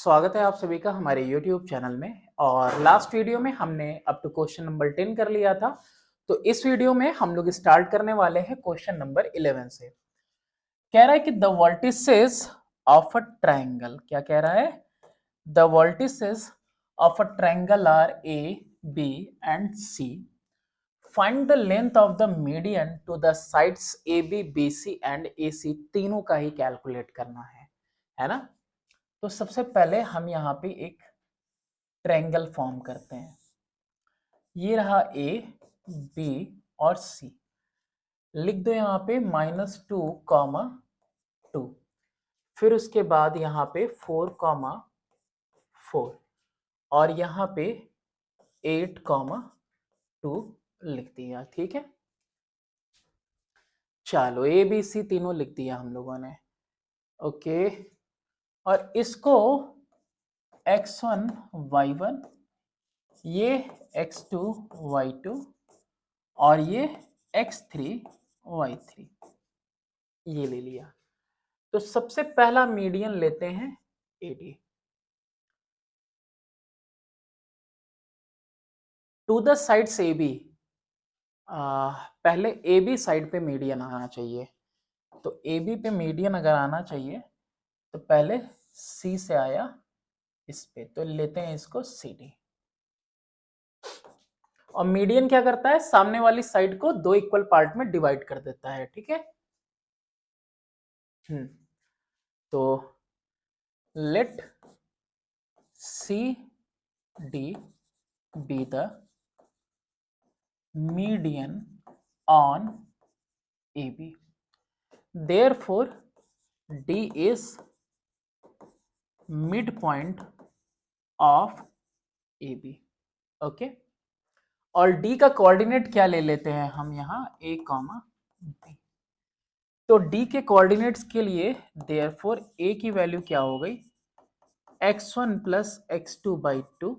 स्वागत है आप सभी का हमारे YouTube चैनल में। और लास्ट वीडियो में हमने अप टू क्वेश्चन नंबर 10 कर लिया था। तो इस वीडियो में हम लोग स्टार्ट करने वाले हैं क्वेश्चन नंबर 11 से। कह रहा है कि the vertices of a triangle, क्या कह रहा है? The vertices of a triangle are A B and C. Find the length of the median to the sides A B B C and A C. तीनों का ही calculate करना है ना? तो सबसे पहले हम यहाँ पे एक ट्रायंगल फॉर्म करते हैं। ये रहा ए बी और सी। लिख दो यहाँ पे -2, 2। फिर उसके बाद यहाँ पे 4, 4 और यहाँ पे 8, 2 लिख दिया। ठीक है, चलो ए बी सी तीनों लिख दिया हम लोगों ने। ओके, और इसको x1 y1, ये x2 y2 और ये x3 y3 ये ले लिया। तो सबसे पहला मीडियन लेते हैं AD। To the sides AB, पहले AB साइड पे मीडियन आना चाहिए। तो AB पे मीडियन अगर आना चाहिए तो पहले C से आया इस पे, तो लेते हैं इसको CD। और मीडियन क्या करता है? सामने वाली साइड को दो इक्वल पार्ट में डिवाइड कर देता है। ठीक है, तो late CD be the median on AB. Therefore, D is midpoint of AB. Okay, और D का कोऑर्डिनेट क्या ले लेते हैं हम यहाँ A, B। तो D के कोऑर्डिनेट्स के लिए therefore A की वैल्यू क्या हो गई? x1 प्लस x2/2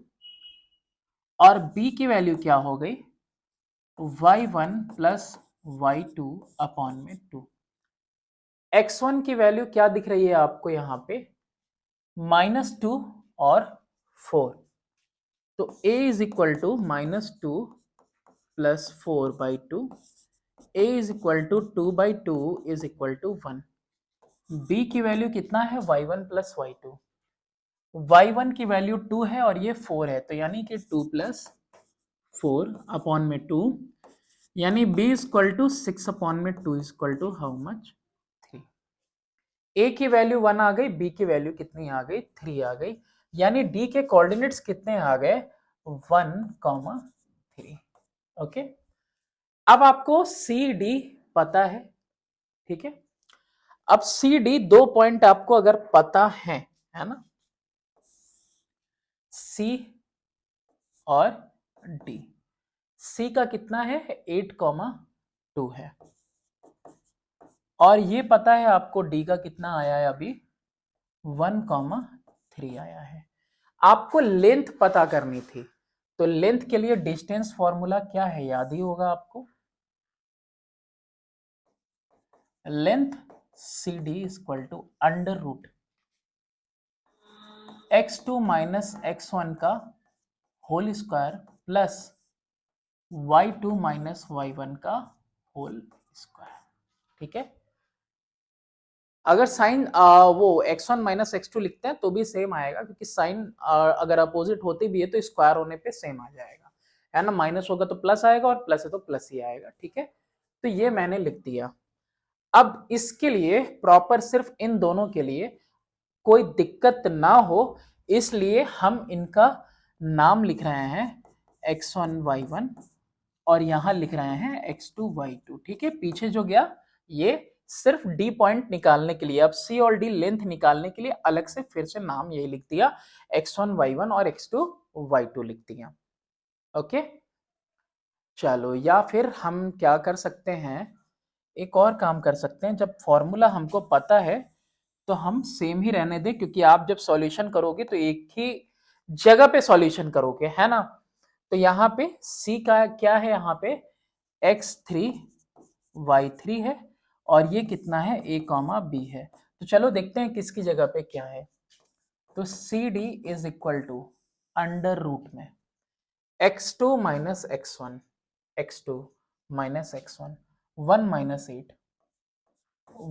और B की वैल्यू क्या हो गई? y1 प्लस y2 अपॉन में 2। x1 की वैल्यू क्या दिख रही है आपको यहाँ पे? -2 और 4। तो a is equal to -2 plus 4/2, a is equal to 2/2 is equal to 1। b की वैल्यू कितना है? y1 plus y2। y1 की वैल्यू 2 है और ये 4 है, तो यानी कि 2 प्लस 4 अपॉन में 2, यानी b is equal to 6 upon में 2 is equal to how much? 3। a की वैल्यू 1 आ गई, b की वैल्यू कितनी आ गई? 3 आ गई। यानी d के कोऑर्डिनेट्स कितने आ गए? 1, 3। ओके, अब आपको सी डी पता है। ठीक है, अब सी डी दो पॉइंट आपको अगर पता है ना, सी और डी। सी का कितना है? 8, 2 है, और ये पता है आपको डी का कितना आया है अभी? 1, 3 आया है। आपको लेंथ पता करनी थी, तो लेंथ के लिए डिस्टेंस फॉर्मूला क्या है? याद ही होगा आपको। Length C D equal to under root x2 minus x1 का whole square plus y2 minus y1 का होल स्क्वायर। ठीक है, अगर साइन वो x1 माइनस x2 लिखते हैं तो भी सेम आएगा, क्योंकि साइन अगर अपोजिट होती भी है तो स्क्वायर होने पे सेम आ जाएगा, है ना। माइनस होगा तो प्लस आएगा और प्लस है तो प्लस ही आएगा। ठीक है, तो ये मैंने लिख दिया। अब इसके लिए प्रॉपर सिर्फ इन दोनों के लिए कोई दिक्कत ना हो, इसलिए हम इनका नाम लिख रहे हैं x1 y1 और यहां लिख रहे हैं x2 y2। ठीक है, पीछे जो गया ये सिर्फ डी पॉइंट निकालने के लिए। अब सी और डी लेंथ निकालने के लिए अलग से फिर से नाम यही लिख दिया, x1 y1 और x2 y2 लिख दिया। ओके, चलो, या फिर हम क्या कर सकते हैं, एक और काम कर सकते हैं। जब फॉर्मूला हमको पता है तो हम सेम ही रहने दें, क्योंकि आप जब सॉल्यूशन करोगे तो एक ही जगह पे सॉल्यूशन करोगे, है ना। तो यहाँ पे C का क्या है? यहाँ पे x3 y3 है और ये कितना है? A, B है। तो चलो देखते हैं किसकी जगह पे क्या है। तो C D is equal to under root में x2 minus x1, x2 minus x1, 1 minus 8,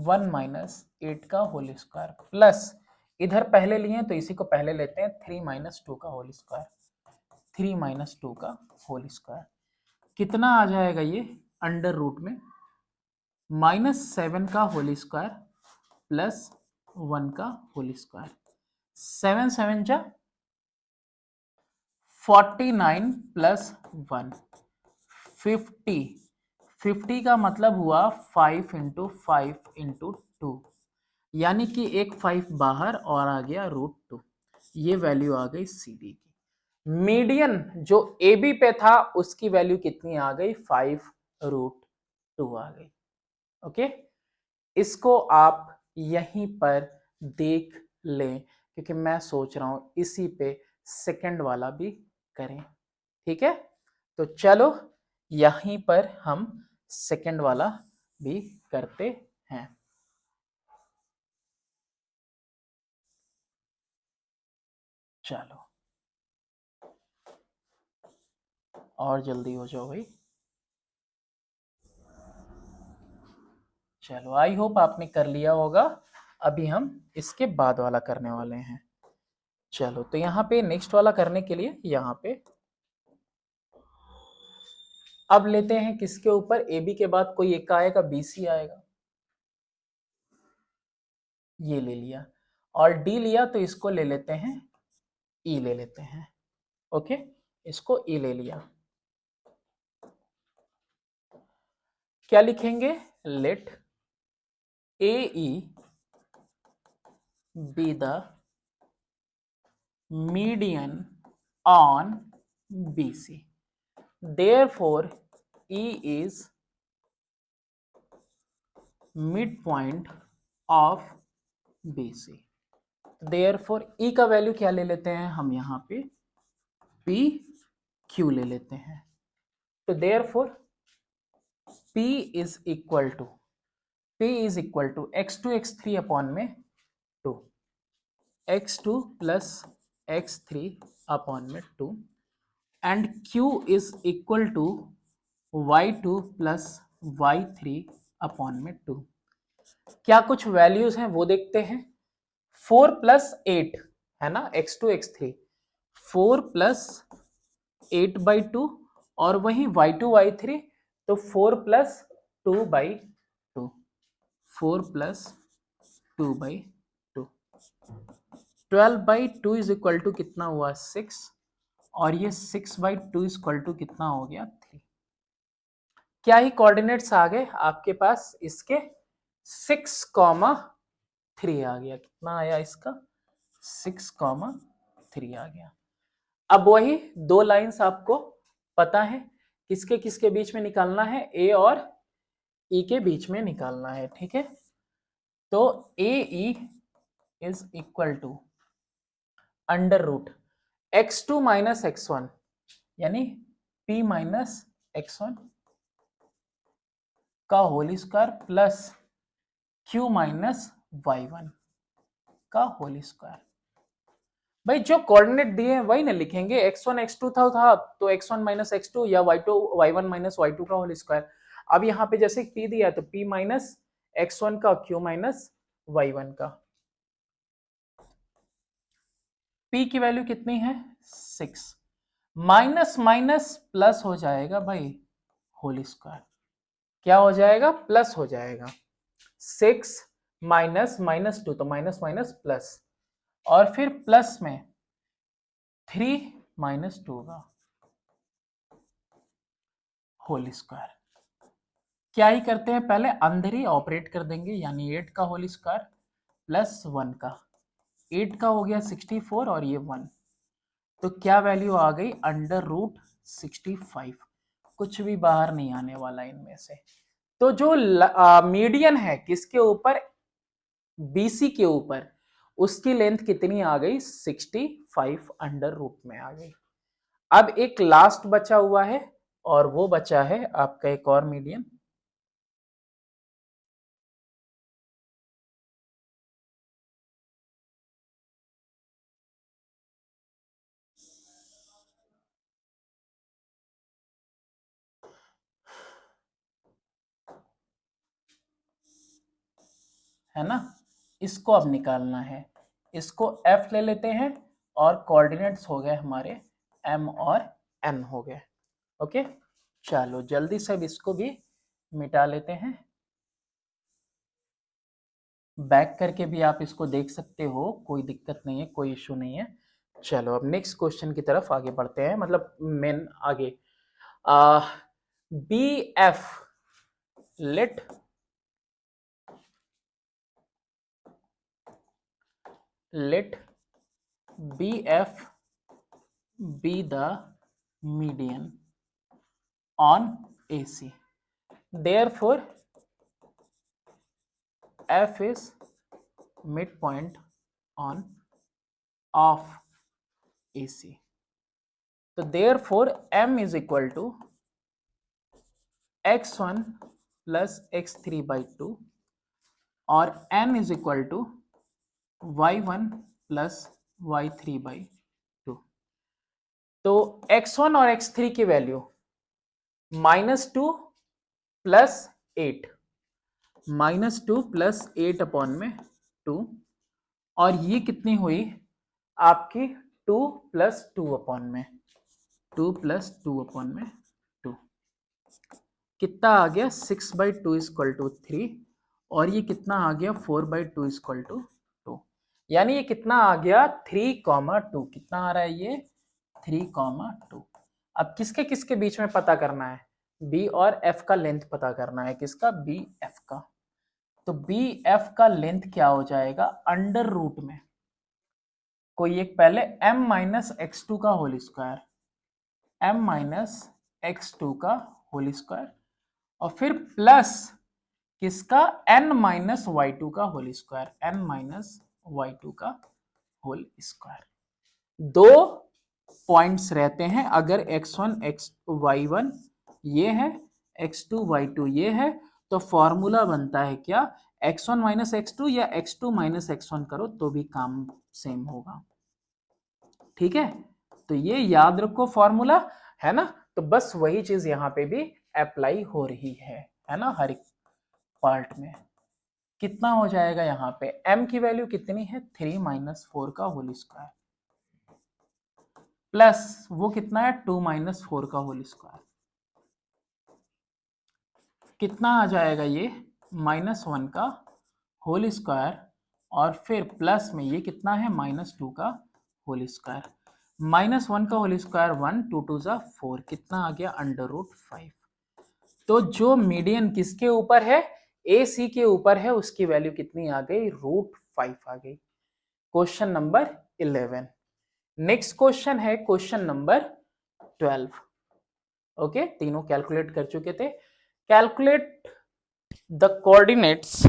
1 minus 8 का होल स्क्वायर प्लस इधर पहले लिए तो इसी को पहले लेते हैं 3 माइनस 2 का होल स्क्वायर, 3 माइनस 2 का होल स्क्वायर कितना आ जाएगा ये अंडर रूट में -7 का होल स्क्वायर प्लस 1 का होल स्क्वायर, 7 7 जा 49 प्लस 1 50, 50 का मतलब हुआ 5 इंटू 5 इंटू 2 यानी कि एक 5 बाहर और आ गया √2, ये वैल्यू आ गई सी डी की। मीडियन जो ए बी पे था उसकी वैल्यू कितनी आ गई 5√2 आ गई। ओके, इसको आप यहीं पर देख लें क्योंकि मैं सोच रहा हूं इसी पे सेकंड वाला भी करें। ठीक है, तो चलो यहीं पर हम सेकंड वाला भी करते हैं। चलो और जल्दी हो जाओ भाई। चलो आई होप आपने कर लिया होगा। अभी हम इसके बाद वाला करने वाले हैं। चलो तो यहाँ पे नेक्स्ट वाला करने के लिए यहाँ पे अब लेते हैं किसके ऊपर, ए बी के बाद कोई एक आएगा, बी सी आएगा, ये ले लिया और डी लिया तो इसको ले लेते हैं, ई ले लेते हैं। ओके, इसको ई ले लिया, क्या लिखेंगे, let A E be the median on B C, therefore E is midpoint of BC। therefore E का वैल्यू क्या ले लेते हैं हम यहाँ पे P Q ले लेते हैं। तो therefore P is equal to x2 x3 upon में 2, x2 प्लस x3 अपॉन में 2 and Q is equal to y2 plus y3 upon में 2। क्या कुछ वैल्यूज हैं वो देखते हैं। 4 प्लस 8 है ना, x2 x3, 4 प्लस 8/2 और वही y2 y3 तो 4 plus 2/2, 4 plus 2/2, 12/2 is equal to कितना हुआ 6 और ये 6/2 इज इक्वल टू कितना हो गया 3। क्या ही कोऑर्डिनेट्स आ गए आपके पास इसके, 6,3 आ गया, कितना आया इसका 6,3 आ गया। अब वही दो लाइंस आपको पता है किसके किसके बीच में निकालना है, ए और ई के बीच में निकालना है। ठीक है, तो A E is equal to under root x2 minus x1 यानी p माइनस x1 का whole square plus q minus y1 का होल स्क्वायर। भाई जो कोऑर्डिनेट दिए हैं वही ना लिखेंगे, x1 x2 था तो x1 माइनस x2 या y2 y1 माइनस y2 का होल स्क्वायर। अब यहाँ पे जैसे p दिया तो p माइनस x1 का q माइनस y1 का। p की वैल्यू कितनी है 6, माइनस माइनस प्लस हो जाएगा भाई होल स्क्वायर, क्या हो जाएगा प्लस हो जाएगा, 6 माइनस माइनस 2 तो माइनस माइनस प्लस और फिर प्लस में 3 माइनस 2 का होल स्क्वायर। क्या ही करते हैं, पहले अंदर ही ऑपरेट कर देंगे यानी 8 का होल स्क्वायर प्लस 1 का, 8 का हो गया 64 और ये 1 तो क्या वैल्यू आ गई अंडर रूट 65, कुछ भी बाहर नहीं आने वाला इनमें से। तो जो मीडियन है किसके ऊपर, बीसी के ऊपर, उसकी लेंथ कितनी आ गई 65 अंडर रूट में आ गई। अब एक लास्ट बचा हुआ है और वो बचा है आपका एक और मीडियन, है ना, इसको अब निकालना है। इसको f ले लेते हैं और कोऑर्डिनेट्स हो गए हमारे m और n हो गए। ओके, चलो जल्दी से अब इसको भी मिटा लेते हैं। बैक करके भी आप इसको देख सकते हो, कोई दिक्कत नहीं है, कोई इशू नहीं है। चलो अब नेक्स्ट क्वेश्चन की तरफ आगे बढ़ते हैं, मतलब मेन आगे। B F let B F be the median on AC. Therefore, F is midpoint on of AC. So therefore, M is equal to x1 plus x3 by 2 और N is equal to y1 plus y3 by 2। तो x1 और x3 की value -2 plus 8, -2 plus 8 upon में 2, और ये कितनी हुई आपकी 2 प्लस 2 अपॉन में 2 प्लस 2 अपॉन में 2, कितना आ गया 6/2 इक्वल टू 3, और ये कितना आ गया 4/2 इक्वल टू 2, यानी ये कितना आ गया 3,2। कितना आ रहा है ये 3,2। अब किसके किसके बीच में पता करना है, बी और एफ का लेंथ पता करना है, किसका, बी एफ का। तो बी एफ का लेंथ क्या हो जाएगा, अंडर रूट में कोई एक पहले m माइनस एक्स टू का whole square, m minus x two का होल स्क्वायर, और फिर प्लस किसका n माइनस वाई टू का whole square, n minus y two का होल स्क्वायर। दो पॉइंट्स रहते हैं, अगर x1 y1 ये है, x2 y2 ये है, तो फॉर्मूला बनता है क्या, x1 माइनस x2 या x2 माइनस x1 करो तो भी काम सेम होगा। ठीक है, तो ये याद रखो फॉर्मूला, है ना। तो बस वही चीज यहाँ पे भी अप्लाई हो रही है ना, हर एक पार्ट में। कितना हो जाएगा यहाँ पे, m की वैल्यू कितनी है 3 माइनस 4 का होल स्क्वायर, प्लस वो कितना है 2 माइनस 4 का होल स्क्वायर, कितना आ जाएगा ये -1 का होल स्क्वायर, और फिर प्लस में ये कितना है -2 का होल स्क्वायर, -1 का होल स्क्वायर 1, 2 2 जा 4, कितना आ गया √5। तो जो मीडियन किसके ऊपर है, ए सी के ऊपर है, उसकी वैल्यू कितनी आ गई, √5 आ गई। Question number 11। नेक्स्ट क्वेश्चन है क्वेश्चन नंबर 12। ओके, तीनों कैलकुलेट कर चुके थे। Calculate the coordinates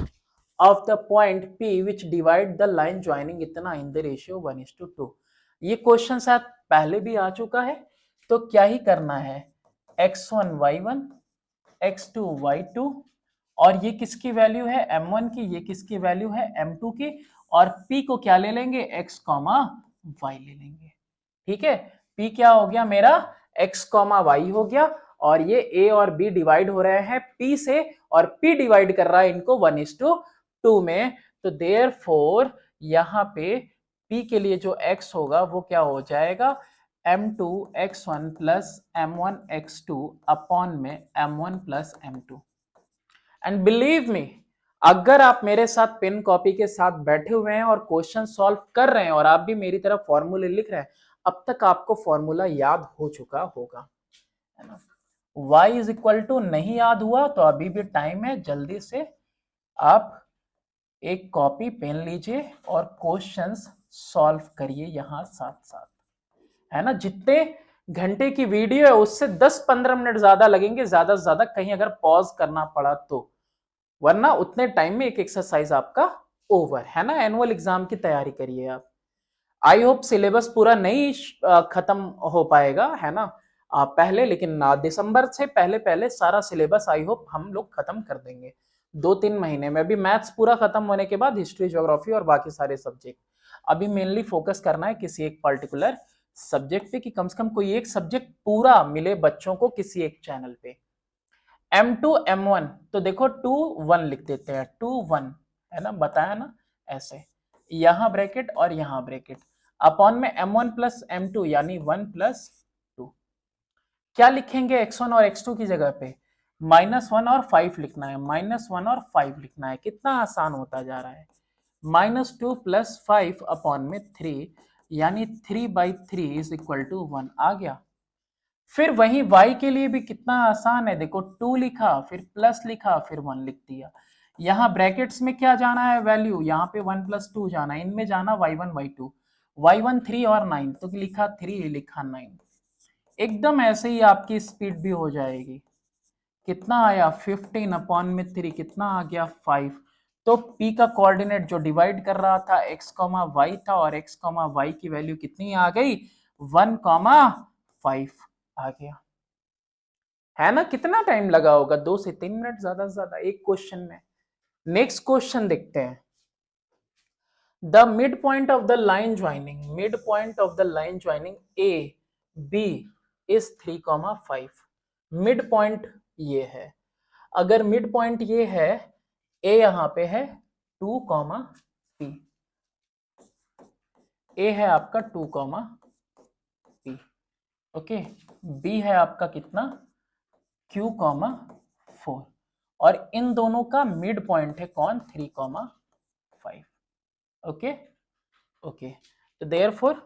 of the point P which divide the line joining इतना in the ratio 1:2। ये क्वेश्चन शायद पहले भी आ चुका है, तो क्या ही करना है, x1 y1 x2 y2, और ये किसकी वैल्यू है m1 की, ये किसकी वैल्यू है m2 की, और P को क्या ले लेंगे x, y ले लेंगे। ठीक है, P क्या हो गया मेरा x, y हो गया, और ये A और B डिवाइड हो रहे हैं P से, और P डिवाइड कर रहा है इनको 1:2 में। तो देयरफॉर यहाँ पे P के लिए जो x होगा वो क्या हो जाएगा, m2 x1 plus m1 x2 upon में m1 plus m2। And believe me, अगर आप मेरे साथ पेन कॉपी के साथ बैठे हुए हैं और क्वेश्चन सॉल्व कर रहे हैं और आप भी मेरी तरफ फॉर्मूले लिख रहे हैं, अब तक आपको फॉर्मूला याद हो चुका होगा, है ना। y इज इक्वल टू नहीं याद हुआ तो अभी भी टाइम है, जल्दी से आप एक कॉपी पेन लीजिए और क्वेश्चंस सॉल्व करिए यहां साथ साथ, है ना। जितने घंटे की वीडियो है उससे 10-15 मिनट ज्यादा लगेंगे, ज्यादा से ज्यादा, कहीं अगर पॉज करना पड़ा तो, वरना उतने टाइम में एक एक्सरसाइज आपका ओवर, है ना। एनुअल एग्जाम की तैयारी करिए आप। आई होप सिलेबस पूरा नहीं खत्म हो पाएगा, है ना, पहले, लेकिन दिसंबर से पहले पहले सारा सिलेबस आई होप हम लोग खत्म कर देंगे 2-3 महीने में। अभी मैथ्स पूरा खत्म होने के बाद हिस्ट्री, ज्योग्राफी और बाकी सारे सब्जेक्ट, अभी मेनली फोकस करना है किसी एक पर्टिकुलर सब्जेक्ट पे, कि कम से कम कोई एक सब्जेक्ट पूरा मिले बच्चों को किसी एक चैनल पे। M2 M1, तो देखो 2 1 लिख देते हैं, 2 1, है ना, बताया ना, ऐसे यहाँ ब्रैकेट और यहाँ ब्रैकेट, अपॉन में m1 प्लस m2 यानी 1 प्लस 2। क्या लिखेंगे x1 और x2 की जगह पे, -1 और 5 लिखना है, -1 और 5 लिखना है। कितना आसान होता जा रहा है, -2 प्लस 5 अपॉन में 3 यानी 3/3 इज इक्वल टू 1 आ गया। फिर वही y के लिए भी कितना आसान है, देखो 2 लिखा, फिर प्लस लिखा, फिर 1 लिख दिया। यहाँ ब्रैकेट्स में क्या जाना है वैल्यू, यहाँ पे 1 प्लस 2 जाना है, इनमें जाना y1 y2, y1 3 और 9, तो लिखा 3 लिखा 9। एकदम ऐसे ही आपकी स्पीड भी हो जाएगी। कितना आया 15 अपॉन में 3 कितना आ गया 5। तो p का कोऑर्डिनेट जो डिवाइड कर रहा था x, y था, और x, y की वैल्यू कितनी आ गई 1, 5 आ गया, है ना। कितना टाइम लगा होगा, 2 से 3 मिनट ज्यादा से ज्यादा एक क्वेश्चन में। नेक्स्ट क्वेश्चन देखते हैं। The mid point of the line joining, mid point of the line joining A B is 3,5। Mid point ये है, अगर मिड पॉइंट ये है, ए यहां पे है 2, p, ए है आपका 2, p, ओके, बी है आपका कितना q, 4, और इन दोनों का मिड पॉइंट है कौन 3, 5। ओके ओके, तो देयरफॉर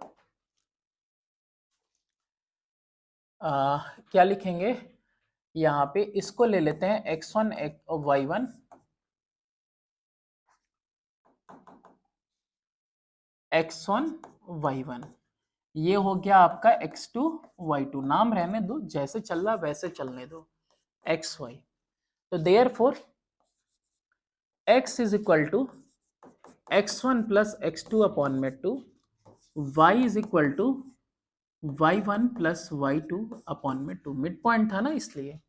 क्या लिखेंगे यहाँ पे, इसको ले लेते हैं x1 y1 x1 y1, ये हो गया आपका x2 y2, नाम रहने दो, जैसे चल रहा वैसे चलने दो, xy। तो therefore x is equal to x1 plus x2 upon में 2, y is equal to y1 plus y2 upon में 2, मिड पॉइंट था ना इसलिए।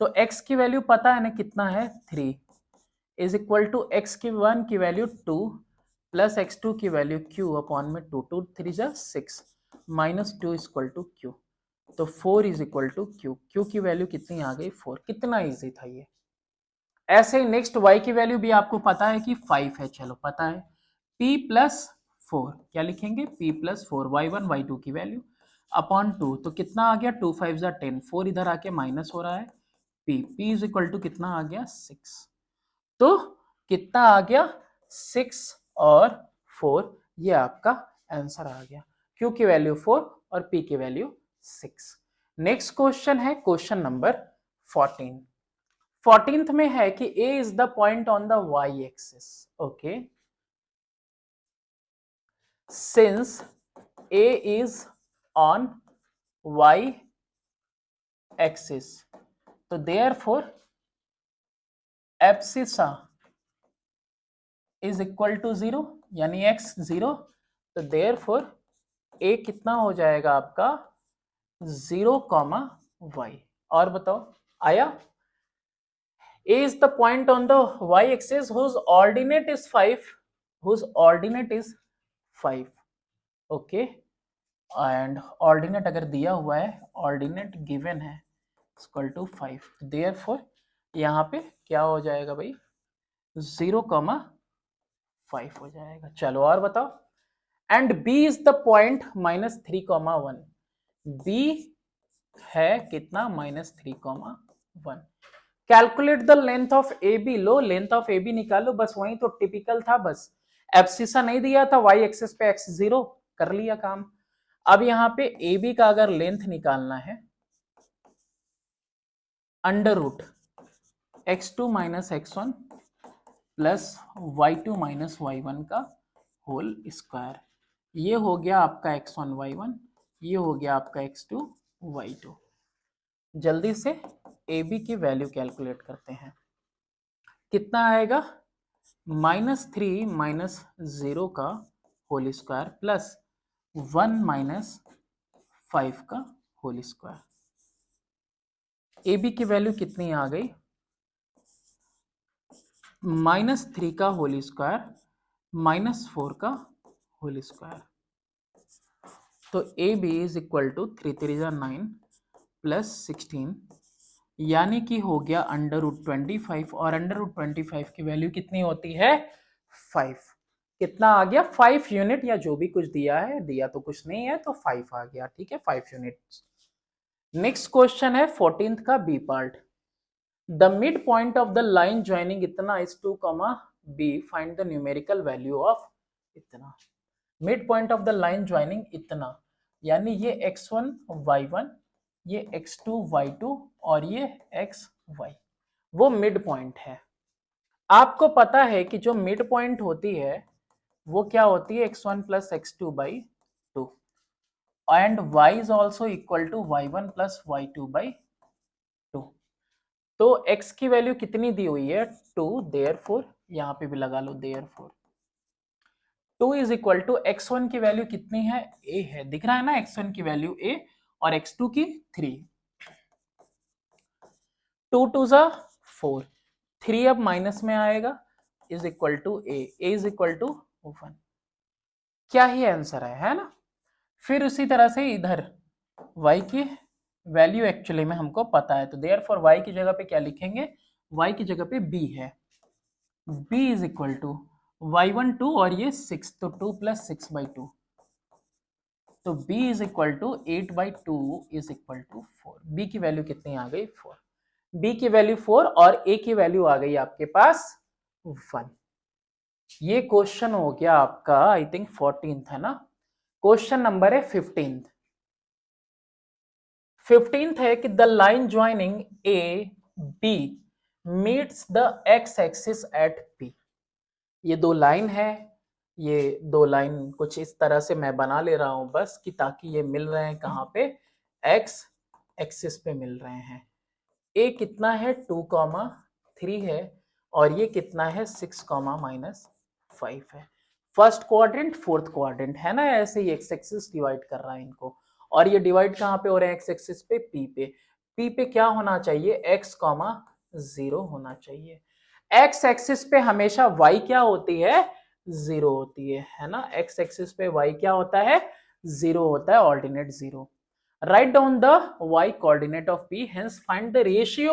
तो x की वैल्यू पता है ना कितना है 3, इज इक्वल टू x की 1 की वैल्यू 2 प्लस x2 की वैल्यू q अपॉन में 2, 2 3 जा 6 minus 2 is equal to q, तो 4 is equal to q, q की वैल्यू कितनी आ गई 4। कितना इजी था ये। ऐसे ही नेक्स्ट y की वैल्यू भी आपको पता है कि 5 है, चलो पता है, p प्लस 4 क्या लिखेंगे, p प्लस 4 y1 y2 की वैल्यू अपॉन 2, तो कितना आ गया 2 5 जा 10, 4 इधर आके माइनस हो रहा है, p इज इक्वल टू कितना आ गया 6। तो कितना आ गया 6 और 4, ये आपका आंसर आ गया, q की वैल्यू 4 और p की वैल्यू 6। नेक्स्ट क्वेश्चन है क्वेश्चन नंबर 14। 14th में है कि a is the point on the y axis, okay, since a is on y axis, तो therefore abscissa is equal to 0 यानी x 0, तो देयरफॉर a कितना हो जाएगा आपका 0, y। और बताओ आया, a is the point on the y axis whose ordinate is 5, whose ordinate is 5, okay, and ordinate अगर दिया हुआ है, ordinate given है equal to 5, therefore यहाँ पे क्या हो जाएगा भाई 0, 5 हो जाएगा। चलो और बताओ, and b is the point -3, 1, b है कितना -3, 1। Calculate the length of A B, लो लेंथ ऑफ ए बी निकालो, बस वही तो टिपिकल था, बस एब्सिसा नहीं दिया था, वाई एक्सिस पे x 0 कर लिया काम। अब यहाँ पे ए बी का अगर लेंथ निकालना है, under root x2 minus x1 plus y2 minus y1 का होल स्क्वायर, ये हो गया आपका x1 y1, ये हो गया आपका x2 y2। जल्दी से ए बी की वैल्यू कैलकुलेट करते हैं, कितना आएगा -3 माइनस 0 का होल स्क्वायर प्लस 1 माइनस 5 का होल स्क्वायर। ए बी की वैल्यू कितनी आ गई -3 का होल स्क्वायर -4 का होल स्क्वायर, तो A B is equal to 3 3 9 plus 16 यानी कि हो गया √25 और √25 की वैल्यू कितनी होती है 5। कितना आ गया 5 यूनिट या जो भी कुछ दिया है, दिया तो कुछ नहीं है तो 5 आ गया, ठीक है 5 यूनिट। नेक्स्ट क्वेश्चन है 14th का B part. The mid point of the line joining इतना is 2, be find the numerical value of इतना। Mid point of the line joining इतना यानी ये x1 y1, ये x2 y2 और ये xy, वो मिड पॉइंट है। आपको पता है कि जो मिड पॉइंट होती है वो क्या होती है x1 plus x2 by 2 and y is also equal to y1 plus y2 by 2। तो x की वैल्यू कितनी दी हुई है 2, देयरफॉर यहां पे भी लगा लो therefore 2 is equal to x1 की वैल्यू कितनी है a है, दिख रहा है ना x1 की वैल्यू a और x2 की 3। 2 2 जा 4, 3 अब माइनस में आएगा is equal to a is equal to 1। क्या ही आंसर है ना। फिर उसी तरह से इधर y की वैल्यू एक्चुअली में हमको पता है तो देयरफॉर y की जगह पे क्या लिखेंगे, y की जगह पे b है, b is equal to y1 2 और ये 6 तो 2 प्लस 6 बाई 2 तो b is equal to 8 by 2 is equal to 4। b की वैल्यू कितनी आ गई 4, b की वैल्यू 4 और a की वैल्यू आ गई आपके पास 1। ये क्वेश्चन हो गया आपका आई थिंक 14th है ना। क्वेश्चन नंबर है 15th। 15th है कि the line joining A B meets the x axis at P. ये दो लाइन है, ये दो लाइन कुछ इस तरह से मैं बना ले रहा हूं बस कि ताकि ये मिल रहे हैं कहां पे, एक्स एक्सिस पे मिल रहे हैं। ए कितना है 2, 3 है और ये कितना है 6, -5 है। फर्स्ट क्वाड्रेंट फोर्थ क्वाड्रेंट है ना, ऐसे ही एक्स एक्सिस डिवाइड कर रहा है इनको और ये डिवाइड कहां पे हो रहे हैं एक्स एक्सिस पे पी पे। पी पे क्या होना चाहिए x, 0 होना चाहिए। एक्स एक्सिस पे हमेशा y क्या होती है 0 होती है ना। एक्स एक्सिस पे y क्या होता है 0 होता है, ordinate 0। write down the y coordinate of p, hence find the ratio,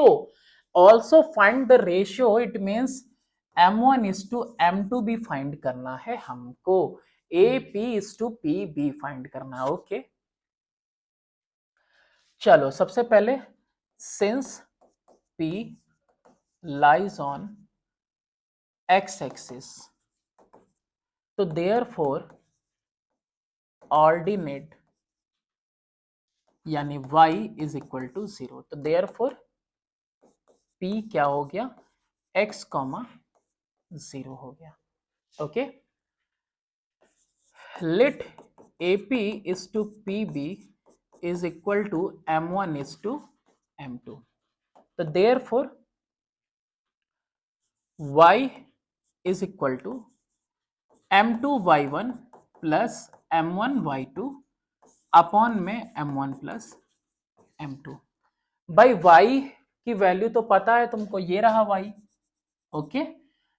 also find the ratio, it means m1 is to m2 भी फाइंड करना है हमको, ap is to pb find करना है। ओके चलो सबसे पहले since p lies on x axis तो therefore ordinate यानी y इज इक्वल टू 0 तो देयरफॉर p क्या हो गया x, 0 हो गया। Okay let AP is to PB is equal to M1 is to M2 तो therefore y is equal to M2 y1 plus M1 y2 upon में M1 plus M2। भाई y की value तो पता है तुमको, ये रहा y, ओके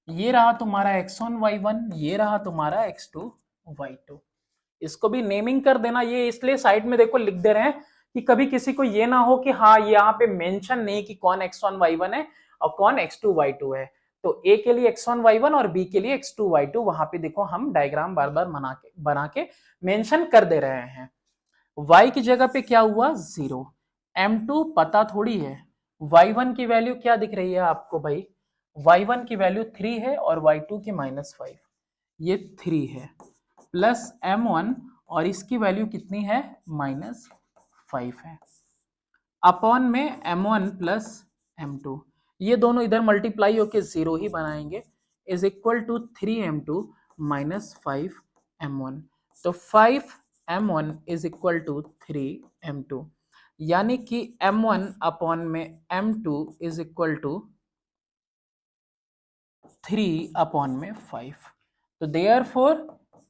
ये रहा तुम्हारा x1 y1, ये रहा तुम्हारा x2 y2। इसको भी नेमिंग कर देना, ये इसलिए साइड में देखो लिख दे रहे हैं कि कभी किसी को ये ना हो कि हाँ यहाँ पे मेंशन नहीं कि कौन x1 y1 है और कौन x2 y2 है। तो a के लिए x1 y1 और b के लिए x2 y2 वहां पे देखो हम डायग्राम बार बार बना के मेंशन कर दे रहे हैं। y की जगह पे क्या हुआ 0, m2 पता थोड़ी है, y1 की वैल्यू क्या दिख रही है आपको भाई, y1 की वैल्यू 3 है और y2 की -5, ये 3 है प्लस m1 और इसकी वैल्यू कितनी है -5 है अपॉन में m1 प्लस m2, ये दोनों इधर मल्टीप्लाई होके 0 ही बनाएंगे is equal to 3m2 -5m1 तो 5m1 is equal to 3m2 यानी कि m1 अपॉन में m2 is equal to 3 upon में 5 तो therefore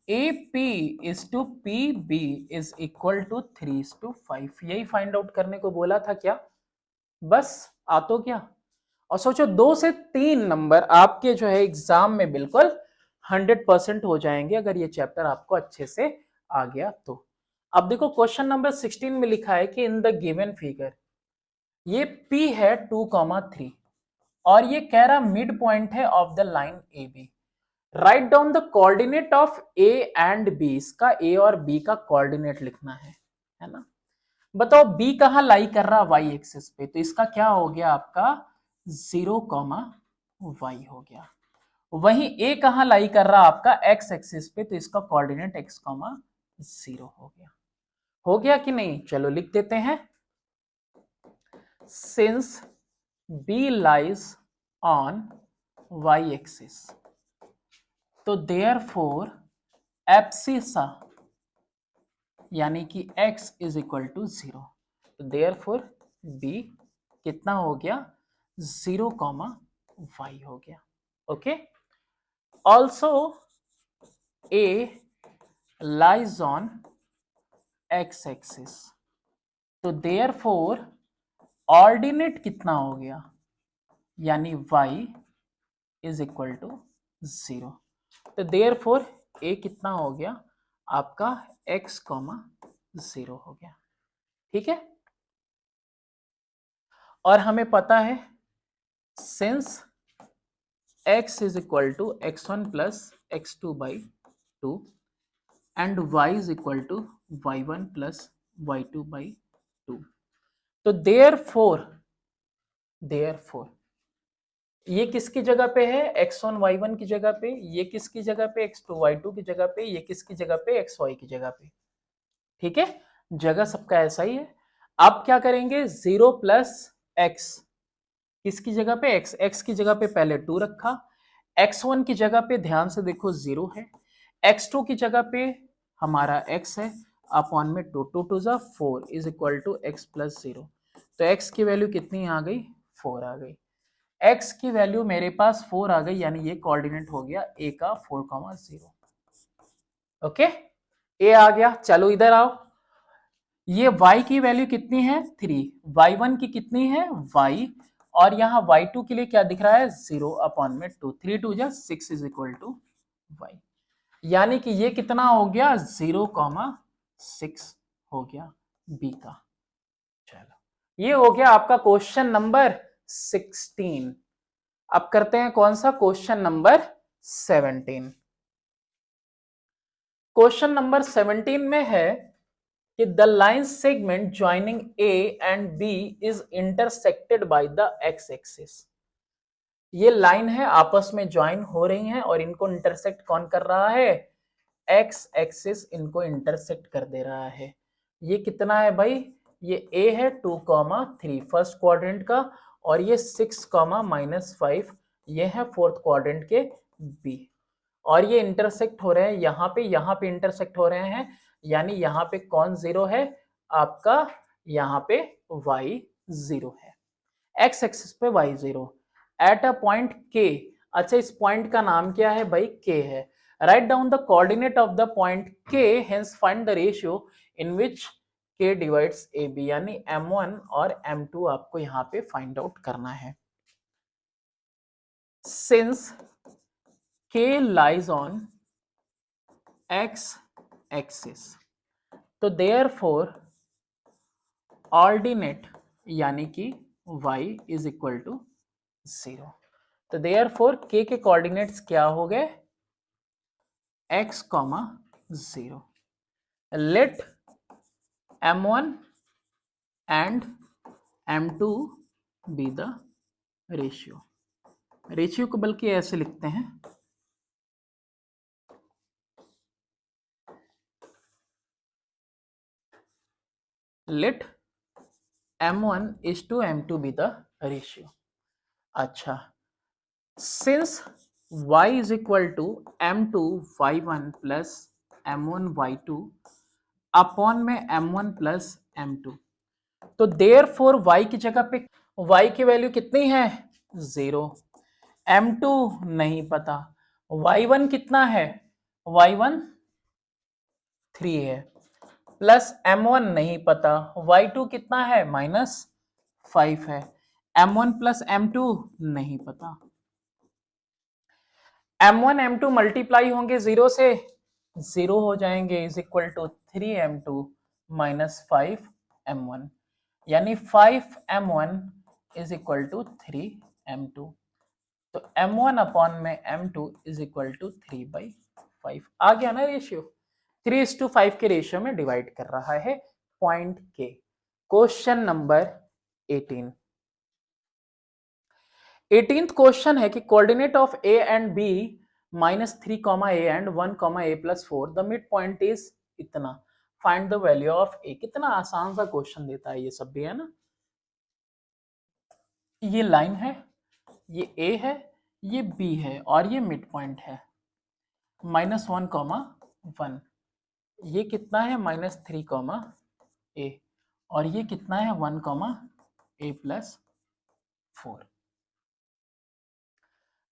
AP is to PB is equal to 3:5। यही फाइंड आउट करने को बोला था क्या, बस आ तो क्या। और सोचो 2 से 3 नंबर आपके जो है एग्जाम में बिल्कुल 100% हो जाएंगे अगर ये चैप्टर आपको अच्छे से आ गया तो। अब देखो क्वेश्चन नंबर 16 में लिखा है कि इन द गिवन फिगर ये P है 2,3 और ये कह रहा मिड पॉइंट है of the line A B. Write down the coordinate of A and B. इसका ए और बी का कोऑर्डिनेट लिखना है ना। बताओ बी कहां लाई कर रहा वाई एक्सिस पे, तो इसका क्या हो गया आपका 0,y हो गया। वहीं ए कहां लाई कर रहा आपका एक्स एक्सिस पे, तो इसका कोऑर्डिनेट x,0 हो गया। हो गया कि नहीं, चलो लिख देते हैं। Since B lies on y axis, तो देयरफॉर एब्सिसा यानी कि x इज इक्वल टू 0, तो देयरफॉर b कितना हो गया 0,y हो गया। Okay, also a lies on x axis, तो देयरफॉर ऑर्डिनेट कितना हो गया यानी y इज इक्वल टू 0, तो देयरफॉर a कितना हो गया आपका x, 0 हो गया। ठीक है, और हमें पता है since x is equal to x1 plus x2 by 2 and y is equal to y1 plus y2 by 2, तो देयरफॉर ये किसकी जगह पे है x1 y1 की जगह पे, ये किसकी जगह पे x2 y2 की जगह पे, ये किसकी जगह पे xy की जगह पे। ठीक है, जगह सबका ऐसा ही है। अब क्या करेंगे 0 प्लस एक्स किसकी जगह पे x की जगह पे पहले 2 रखा, x1 की जगह पे ध्यान से देखो 0 है, x2 की जगह पे हमारा x है अपॉन में 2 2 2 जा 4 is equal to x plus 0, तो x की वैल्यू कितनी आ गई 4 आ गई। x की वैल्यू मेरे पास 4 आ गई, यानी ये कोऑर्डिनेट हो गया a का 4,0। ओके, a आ गया। चलो इधर आओ, ये y की वैल्यू कितनी है 3, y1 की कितनी है y, और यहाँ y2 के लिए क्या दिख रहा है 0 अपॉन में 2, 3 2 जा 6 इज इक्वल टू y, यानी कि ये कितना हो गया 0,6 हो गया b का। चलो ये हो गया आपका क्वेश्चन नंबर 16। अब करते हैं कौन सा क्वेश्चन नंबर 17। क्वेश्चन नंबर 17 में है कि the line segment joining A and B is intersected by the x axis. ये लाइन है आपस में ज्वाइन हो रही हैं और इनको इंटरसेक्ट कौन कर रहा है एक्स एक्सिस, इनको इंटरसेक्ट कर दे रहा है। ये कितना है भाई, ये a है 2,3 फर्स्ट क्वाड्रेंट का, और ये 6,-5 ये है फोर्थ क्वाड्रेंट के b, और ये इंटरसेक्ट हो रहे हैं यहाँ पे इंटरसेक्ट हो रहे हैं, यानी यहाँ पे कौन 0 है आपका, यहाँ पे y 0 है, x एक्सिस पे y 0 at a point k। अच्छा, इस पॉइंट का नाम क्या है भाई k है। Right down the coordinate of the point k, hence find the ratio in which k divides ab, यानी m1 और m2 आपको यहाँ पे फाइंड आउट करना है। Since k lies on x axis, तो देयरफॉर ऑर्डिनेट यानी कि y इज इक्वल टू 0, तो देयरफॉर k के कोऑर्डिनेट्स क्या हो गए x, 0। Let m1 and m2 be the ratio को बल्कि ऐसे लिखते हैं, let m1 is to m2 be the ratio। अच्छा, सिंस y is equal to m2 y1 plus m1 y2 upon में m1 प्लस m2, तो देयरफॉर y की जगह पे y की वैल्यू कितनी है 0, m2 नहीं पता, y1 कितना है y1 3 है, प्लस m1 नहीं पता, y2 कितना है -5 है, m1 प्लस m2 नहीं पता, m1 m2 मल्टीप्लाई होंगे 0 से 0 हो जाएंगे, is equal to 3m2 -5m1, यानी 5m1 is equal to 3m2। तो m1 अपॉन में m2 इज इक्वल टू 3/5 आ गया ना रेशियो। 3:5 के रेशियो में डिवाइड कर रहा है पॉइंट के। Question number 18। 18th क्वेश्चन है कि coordinate of A and B -3, a and 1, a + 4 the mid point is इतना, find the value of a. कितना आसान सा क्वेश्चन देता है ये सब भी, है ना। ये लाइन है, ये ए है, ये बी है और ये मिड पॉइंट है। -1, 1, ये कितना है -3, ए, और ये कितना है 1, a + 4।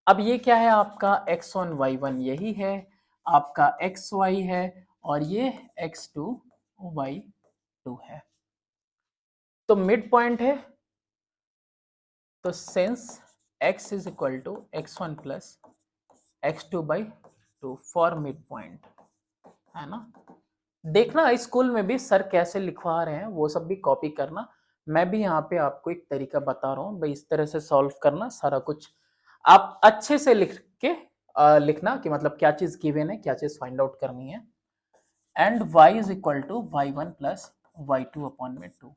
अब ये क्या है आपका x1 y1 यही है, आपका xy है और ये x2 y2 है। तो मिड पॉइंट है, तो since x is equal to x1 + x2/2 for mid point, है ना। देखना स्कूल में भी सर कैसे लिखवा रहे हैं वो सब भी कॉपी करना। मैं भी यहाँ पे आपको एक तरीका बता रहा हूँ भाई, इस तरह से सॉल्व करना सारा कुछ। आप अच्छे से लिख के लिखना कि मतलब क्या चीज गिवन है, क्या चीज फाइंड आउट करनी है। And y is equal to y1 + y2 upon में 2।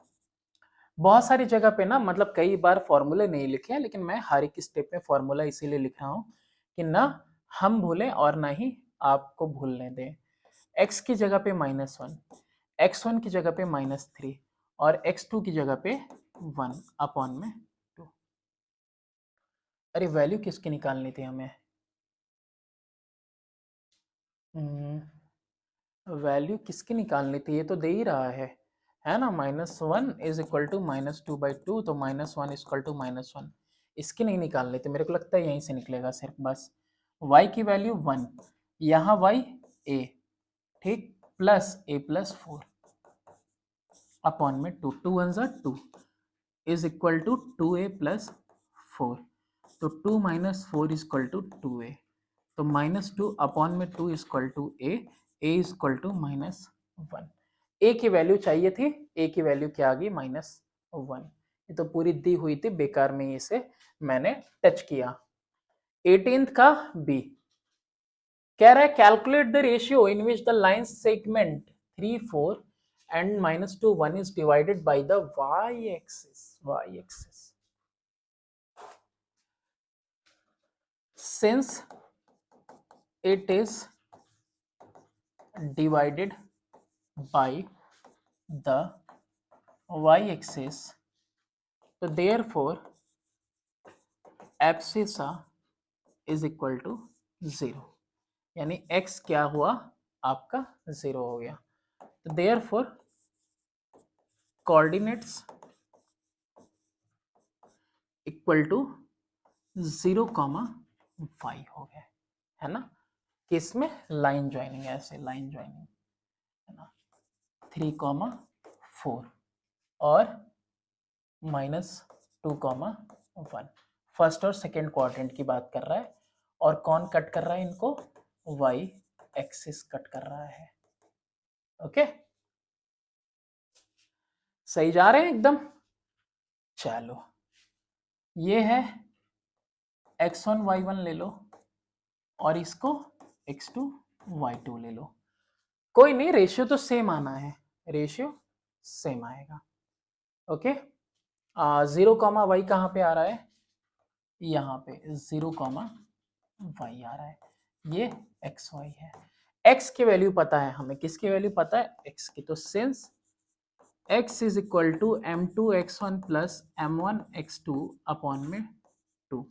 बहुत सारी जगह पे ना मतलब कई बार फॉर्मूले नहीं लिखे हैं, लेकिन मैं हर एक स्टेप में फॉर्मूला इसीलिए लिख रहा हूँ कि ना हम भूलें और ना ही आपको भूलने दें। x की जगह पे -1, x1 की जगह पे -3 और x2 की जगह पे 1 अपॉन में 2। अरे वैल्यू किसकी निकालनी थी हमें? वैल्यू किसकी निकालनी थी? ये तो दे ही रहा है ना। -1 इज इक्वल टू -2/2, तो -1 इज इक्वल टू -1। इसकी नहीं निकालनी थी, मेरे को लगता है यहीं से निकलेगा सिर्फ बस। y की वैल्यू 1, यहाँ y a, ठीक, प्लस a + 4 अपॉन में 2, 2 1 ज़ा 2 इज इक्वल टू 2a + 4। तो 2 - 4 इज इक्वल टू 2a, तो -2 अपॉन में 2 is equal to a is equal to -1। a की वैल्यू चाहिए थी, a की वैल्यू क्या आ गई -1। ये तो पूरी दी हुई थी, बेकार में इसे मैंने टच किया। 18th का b कह रहा है calculate the ratio in which the line segment 3, 4 and -2, 1 is divided by the y-axis. Since it is divided by the y-axis, so therefore abscissa is equal to 0, यानी x क्या हुआ आपका 0 हो गया। तो therefore coordinates इक्वल टू 0, 5 हो गए, है ना। किसमें? लाइन ज्वाइनिंग, ऐसे लाइन ज्वाइनिंग, है ना। 3, 4 और -2, 1 फर्स्ट और सेकेंड क्वाड्रेंट की बात कर रहा है। और कौन कट कर रहा है इनको? y एक्सिस कट कर रहा है। ओके, सही जा रहे हैं एकदम। चलो ये है x1 y1 ले लो और इसको x2 y2 ले लो। कोई नहीं, रेशियो तो सेम आना है, रेशियो सेम आएगा। ओके, 0, y कहाँ पे आ रहा है? यहाँ पे 0, y आ रहा है, ये xy है। x की वैल्यू पता है हमें, किसकी वैल्यू पता है? x की। तो since x is equal to m2 x1 plus m1 x2 upon में 2,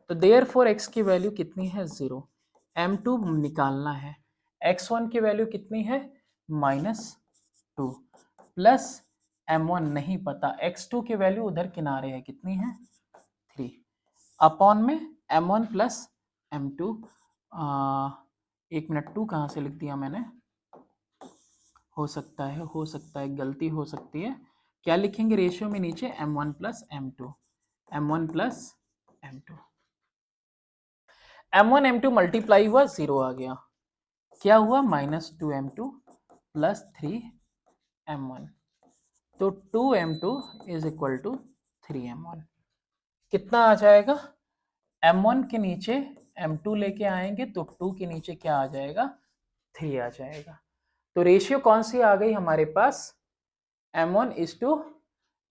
तो देयरफॉर x की वैल्यू कितनी है? 0। m2 निकालना है, x1 की वैल्यू कितनी है? -2 प्लस m1 नहीं पता, x2 की वैल्यू उधर किनारे है, कितनी है? 3 अपॉन में m1 प्लस m2। 1 मिनट, 2 कहाँ से लिख दिया मैंने? हो सकता है गलती हो सकती है। क्या लिखेंगे रेशियो में नीचे? m1 plus m2, m1 plus m2, m1 m2 multiply हुआ 0 आ गया, क्या हुआ? -2m2 plus 3m1। तो 2m2 is equal to 3m1। कितना आ जाएगा? m1 के नीचे m2 लेके आएंगे तो 2 के नीचे क्या आ जाएगा? 3 आ जाएगा। तो रेशियो कौन सी आ गई हमारे पास? m1 इज टू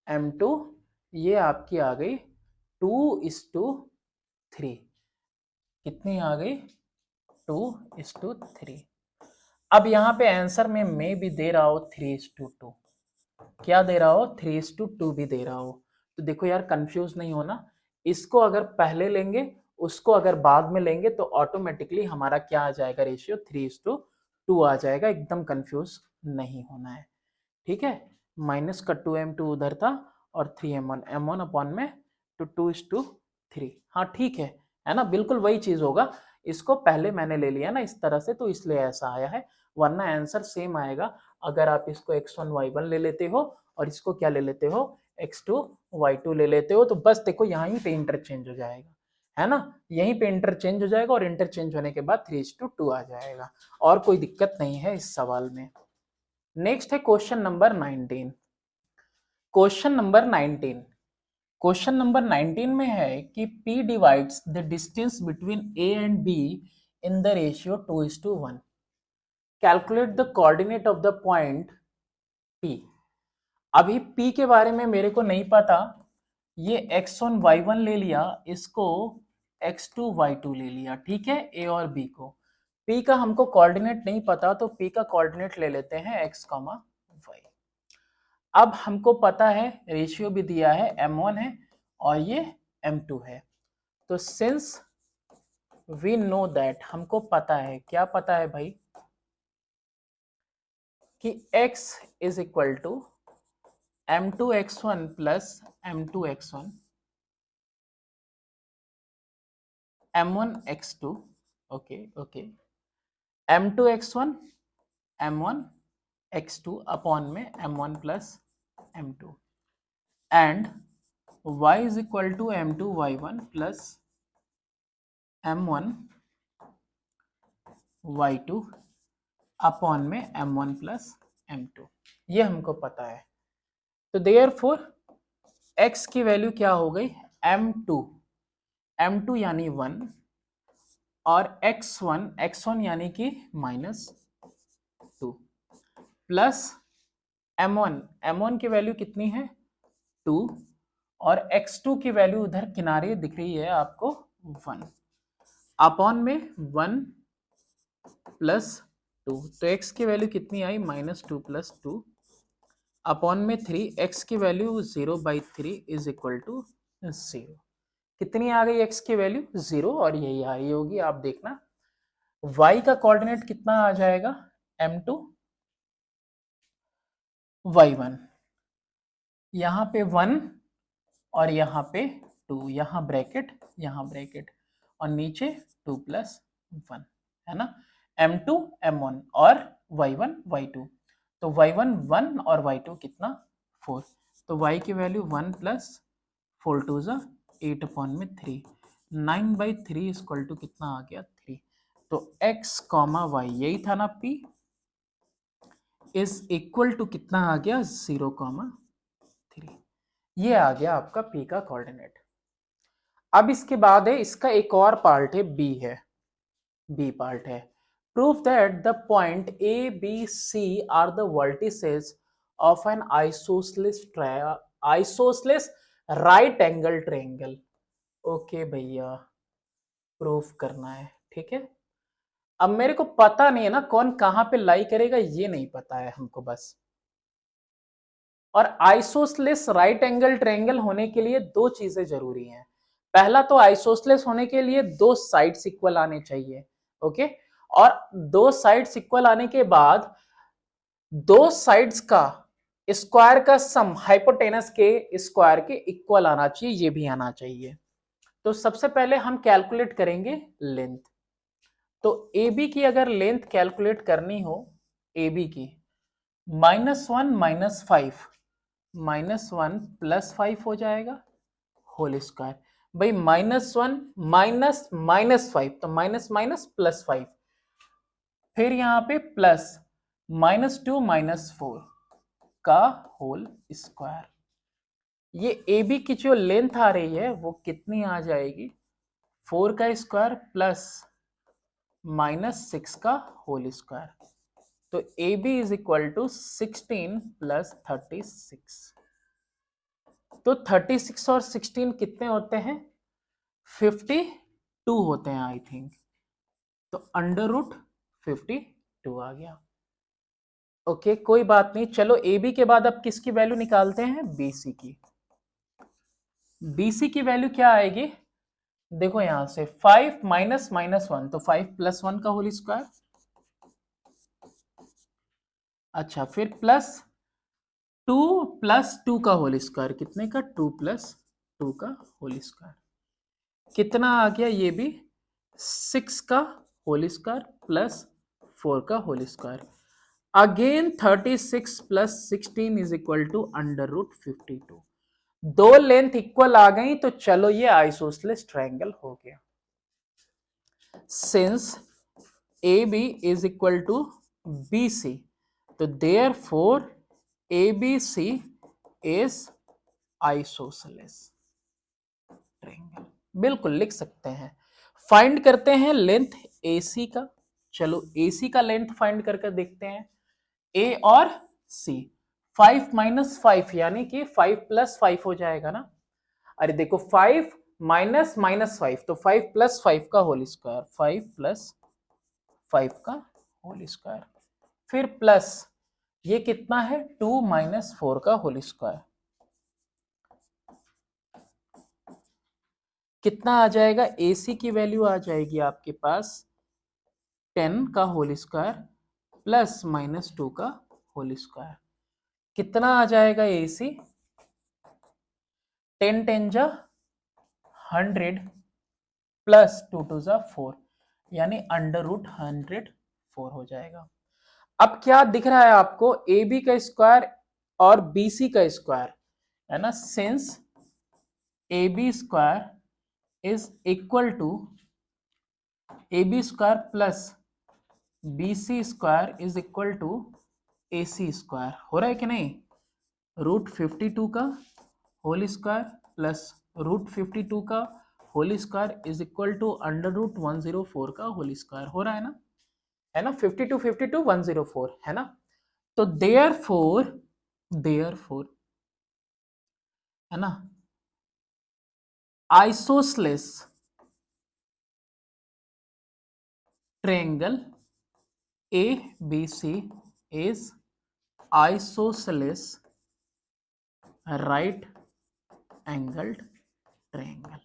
m2, ये आपकी आ गई 2:3। कितनी आ गई? 2:3। अब यहाँ पे आंसर में मैं भी दे रहा हूँ 3:2। क्या दे रहा हो? 3:2 भी दे रहा हो। तो देखो यार, कंफ्यूज नहीं होना। इसको अगर पहले लेंगे, उसको अगर बाद में लेंगे तो ऑटोमेटिकली हमारा क्या आ जाएगा? रेशियो 3:2 आ जाएगा। एकदम कंफ्यूज नहीं होना है, ठीक है। माइनस का 2m2 उधर था और 3m1, m1 अपॉन में तो 2:3। हाँ ठीक है ना, बिल्कुल वही चीज होगा। इसको पहले मैंने ले लिया ना इस तरह से, तो इसलिए ऐसा आया है, वरना आंसर सेम आएगा अगर आप इसको x1 y1 ले लेते हो और इसको क्या ले लेते हो? x2 y2 ले लेते हो। तो बस देखो यहीं पे इंटरचेंज हो जाएगा, है ना, यहीं पे इंटरचेंज हो जाएगा और इंटरचेंज होने के बाद 3:2 आ जाएगा। और कोई दिक्कत नहीं है इस सवाल में। नेक्स्ट है question number 19। Question number 19, question number 19 में है कि P divides the distance between A and B in the ratio 2:1। Calculate the coordinate of the point P। अभी P के बारे में मेरे को नहीं पता, ये x1 y1 ले लिया, इसको x2 y2 ले लिया, ठीक है, A और B को। P का हमको कोऑर्डिनेट नहीं पता, तो P का कोऑर्डिनेट ले लेते हैं x, y। अब हमको पता है, रेशियो भी दिया है, m1 है और ये m2 है। तो सिंस वी नो दैट, हमको पता है, क्या पता है भाई? कि x is equal to m2x1 plus m2x1 m1x2, okay, m2x1 m1x2 upon में m1 plus m2 and y is equal to m2y1 plus m1 y2 upon में m1 प्लस m2, ये हमको पता है। तो देयरफॉर x की वैल्यू क्या हो गई? m2 यानी 1 और x1 यानी कि -2 प्लस m1 की वैल्यू कितनी है? 2 और x2 की वैल्यू उधर किनारे दिख रही है आपको 1 अपॉन में 1 प्लस 2। तो x की वैल्यू कितनी आई? -2 प्लस 2 अपॉन में 3। x की वैल्यू 0/3 इज इक्वल टू 0। कितनी आ गई x की वैल्यू? 0, और यही आई होगी, आप देखना। y का कोऑर्डिनेट कितना आ जाएगा? m2 y1, यहाँ पे 1 और यहाँ पे 2, यहाँ ब्रैकेट और नीचे 2 प्लस 1, है ना, m2 m1 और y1 y2। तो y1 1 और y2 कितना? 4। तो y की वैल्यू 1 प्लस 4 2 8 अपॉन में 3, 9/3 इक्वल टू कितना आ गया? 3। तो x, y, यही था ना p, इज इक्वल टू कितना आ गया? 0,3। ये आ गया आपका p का कोऑर्डिनेट। अब इसके बाद है, इसका एक और पार्ट है, b पार्ट है। Prove that the point a b c are the vertices of an isosceles right angle triangle. Okay भैया, प्रूफ करना है, ठीक है। अब मेरे को पता नहीं है ना कौन कहां पे लाई करेगा, ये नहीं पता है हमको बस। और आइसोसेलेस राइट एंगल ट्रायंगल होने के लिए दो चीजें जरूरी हैं। पहला तो आइसोसेलेस होने के लिए दो साइड्स इक्वल आने चाहिए, ओके। और दो साइड्स इक्वल आने के बाद दो साइड्स का स्क्वायर का सम हाइपोटेनस के स्क्वायर के इक्वल आना चाहिए, ये भी आना चाहिए। तो सबसे पहले हम कैलकुलेट करेंगे लेंथ। तो AB की अगर लेंथ कैलकुलेट करनी हो, AB की -1 -5 -1 +5 हो जाएगा होल स्क्वायर। भाई -1 -5, तो माइनस माइनस +5, फिर यहां पे प्लस -2 -4 का होल स्क्वायर। ये ए बी की जो लेंथ आ रही है वो कितनी आ जाएगी, 4 का स्क्वायर प्लस -6 का होल स्क्वायर। तो A B is equal to 16 plus 36। तो 36 और 16 कितने होते हैं, 52 होते हैं आई थिंक। तो √52 आ गया। ओके कोई बात नहीं, चलो ए बी के बाद अब किसकी वैल्यू निकालते हैं, बी सी की। बी सी की वैल्यू क्या आएगी, देखो यहां से 5 माइनस -1 तो 5 + 1 का होल स्क्वायर, अच्छा फिर प्लस 2 + 2 का होल स्क्वायर, कितने का, 2 + 2 का होल स्क्वायर। कितना आ गया ये भी, 6 का होल स्क्वायर प्लस 4 का whole square. Again 36 + 16 is equal to √52। दो लेंथ इक्वल आ गई तो चलो ये आइसोसेलेस ट्रायंगल हो गया। Since A B is equal to B C, तो therefore A B C is isosceles triangle, बिल्कुल लिख सकते हैं। फाइंड करते हैं लेंथ AC का, चलो AC का लेंथ फाइंड करके देखते हैं। A और C, 5 - 5 यानी कि 5 + 5 हो जाएगा ना। अरे देखो 5 माइनस -5 तो 5 + 5 का होल स्क्वायर, 5 + 5 का होल स्क्वायर, फिर प्लस ये कितना है, 2 - 4 का होल स्क्वायर, कितना आ जाएगा, AC की वैल्यू आ जाएगी आपके पास 10 का होल स्क्वायर प्लस -2 का होल स्क्वायर। कितना आ जाएगा AC, 10 10 जा 100 प्लस 2 2 जा 4, यानी √104 हो जाएगा। अब क्या दिख रहा है आपको, AB का स्क्वायर और BC का स्क्वायर है ना, since AB square is equal to AB square plus BC square is equal to AC square, हो रहा है कि नहीं, √52 का होल स्क्वायर प्लस √52 का whole square is equal to √104 का होल स्क्वायर, हो रहा है ना 52 52 104 है ना। तो देयरफॉर है ना, isosceles triangle ABC is isosceles right angled triangle,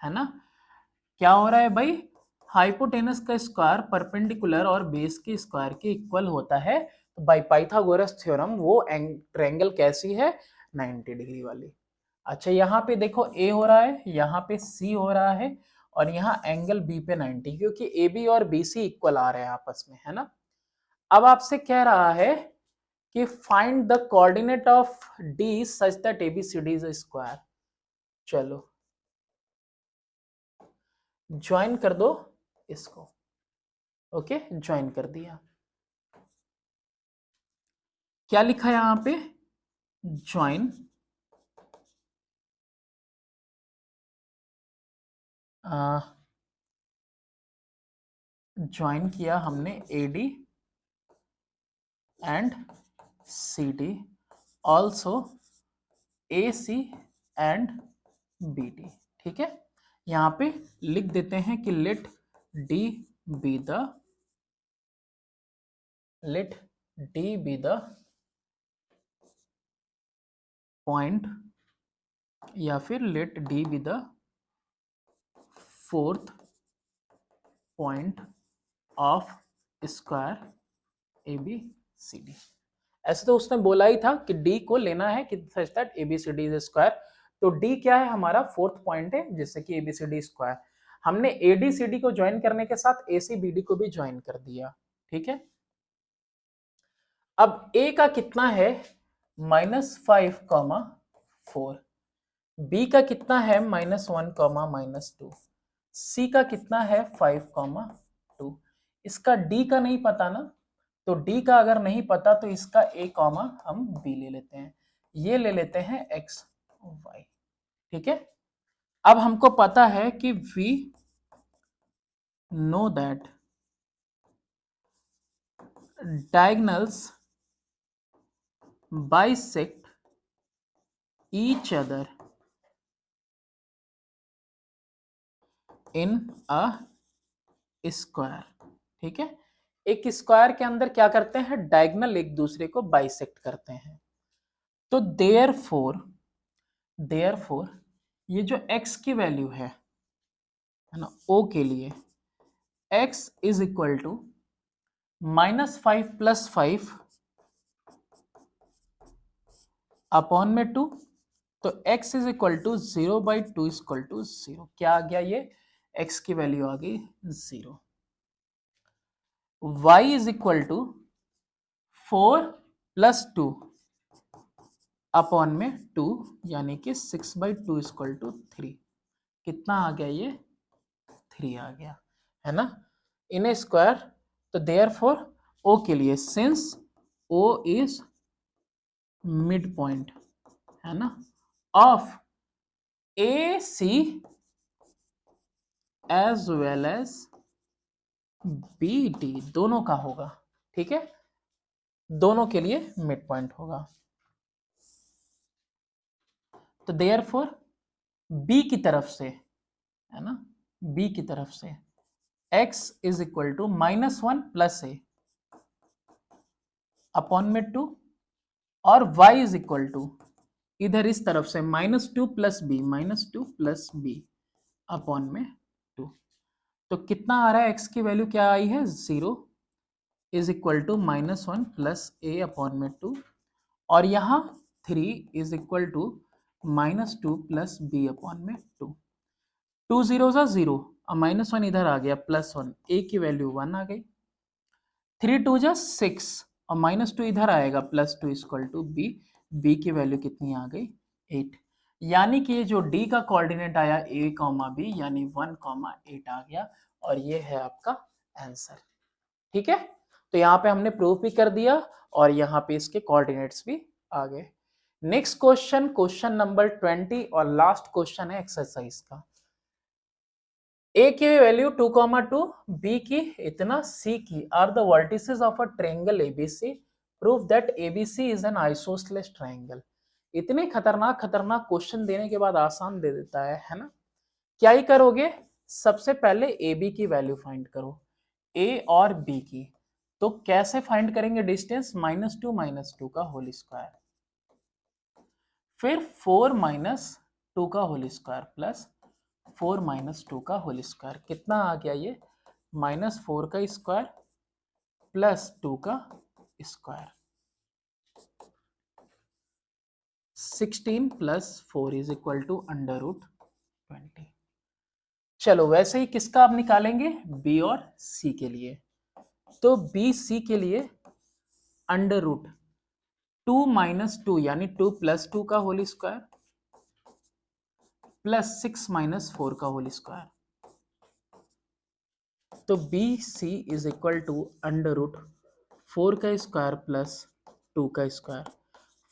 है ना। क्या हो रहा है भाई, हाइपोटेनस का स्क्वायर परपेंडिकुलर और बेस के स्क्वायर के इक्वल होता है, तो बाय पाइथागोरस थ्योरम वो ट्रायंगल कैसी है, 90 डिग्री वाली। अच्छा यहाँ पे देखो A हो रहा है, यहाँ पे C हो रहा है, और यहाँ एंगल B पे 90, क्योंकि AB और BC इक्वल आ रहे हैं आपस में, है ना। अब आपसे कह रहा है कि find the coordinate of D such that ABCD is a square. चलो ज्वाइन कर दो इसको, ओके ज्वाइन कर दिया। क्या लिखा है यहां पे, ज्वाइन ज्वाइन किया हमने AD and CD, also AC and BD, ठीक है। यहां पे लिख देते हैं कि let D be the point, या फिर let D be the fourth point of square ABCD। ऐसे तो उसने बोला ही था कि D को लेना है कि such that ABCD is square, तो D क्या है, हमारा फोर्थ पॉइंट है जिससे कि ABCD स्क्वायर। हमने ADCD को ज्वाइन करने के साथ ACBD को भी ज्वाइन कर दिया, ठीक है। अब A का कितना है, -5, 4, B का कितना है, -1, -2, C का कितना है, 5, 2। इसका D का नहीं पता ना, तो डी का अगर नहीं पता तो इसका ए कॉमा हम बी ले लेते हैं, ये ले लेते हैं एक्स वाई। ठीक है, अब हमको पता है कि we know that diagonals bisect each other in a square। ठीक है, एक स्क्वायर के अंदर क्या करते हैं, डायगोनल एक दूसरे को बाइसेक्ट करते हैं। तो देयरफॉर ये जो x की वैल्यू है ना, o के लिए x is equal to -5 + 5 upon में 2, तो x is equal to 0/2 equal to 0। क्या आ गया, ये x की वैल्यू आ गई 0। y is equal to 4 + 2 upon में 2, यानी कि 6/2 इक्वल टू 3। कितना आ गया, ये 3 आ गया, है ना, इन ए स्क्वायर। तो देयरफॉर o के लिए, since o is mid point, है ना, of A C as well as B D, दोनों का होगा। ठीक है, दोनों के लिए मिड पॉइंट होगा। तो देयरफॉर बी की तरफ से, है ना, बी की तरफ से x is equal to -1 + a upon में 2, और y इज इक्वल टू इधर इस तरफ से -2 + b अपॉन में 2। तो कितना आ रहा है, x की वैल्यू क्या आई है, 0 is equal to -1 + a upon में 2, और यहाँ 3 is equal to -2 + b upon में 2। 2 0 0, और -1 इधर आ गया, +1, a की वैल्यू 1 आ गई। 3 2 6, और -2 इधर आएगा, +2 इक्वल टू b, b की वैल्यू कितनी आ गई, 8। यानी कि ये जो d का कोऑर्डिनेट आया a, b, यानी 1, 8 आ गया, और ये है आपका आंसर। ठीक है, तो यहाँ पे हमने प्रूफ भी कर दिया, और यहाँ पे इसके कोऑर्डिनेट्स भी आ गए। नेक्स्ट क्वेश्चन, क्वेश्चन नंबर 20, और लास्ट क्वेश्चन है एक्सरसाइज का। a की वैल्यू 2, b की इतना, c की are the vertices of a triangle abc, prove that abc is an isosceles triangle. इतने खतरनाक खतरनाक क्वेश्चन देने के बाद आसान दे देता है ना। क्या ही करोगे, सबसे पहले ab की वैल्यू फाइंड करो, a और b की। तो कैसे फाइंड करेंगे डिस्टेंस, -2 का होल स्क्वायर, फिर 4 - 2 का होल स्क्वायर प्लस 4 - 2 का होल स्क्वायर। कितना आ गया ये, -4 का स्क्वायर प्लस 2 का स्क्वायर। 16 + 4 is equal to √20। चलो वैसे ही किसका आप निकालेंगे, बी और सी के लिए। तो बी सी के लिए √2 - 2 यानी 2 + 2 का होल स्क्वायर प्लस 6 - 4 का होल स्क्वायर। तो B C is equal to √4 का स्क्वायर प्लस 2 का स्क्वायर।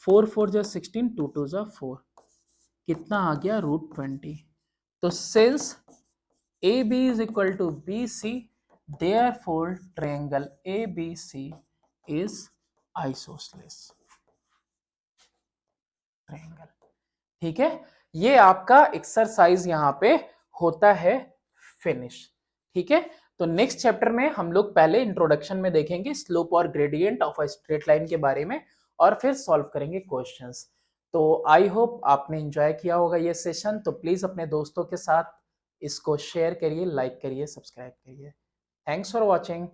4 4 जा 16, 2 2 जा 4, कितना आ गया, √20। तो since A B is equal to B C, therefore triangle A B C is isosceles triangle. ठीक है, ये आपका एक्सरसाइज यहाँ पे होता है फिनिश। ठीक है, तो नेक्स्ट चैप्टर में हम लोग पहले इंट्रोडक्शन में देखेंगे स्लोप और gradient of a straight line के बारे में, और फिर सॉल्व करेंगे क्वेश्चंस। तो आई होप आपने एंजॉय किया होगा ये सेशन। तो प्लीज अपने दोस्तों के साथ इसको शेयर करिए, लाइक करिए, सब्सक्राइब करिए। Thanks for watching.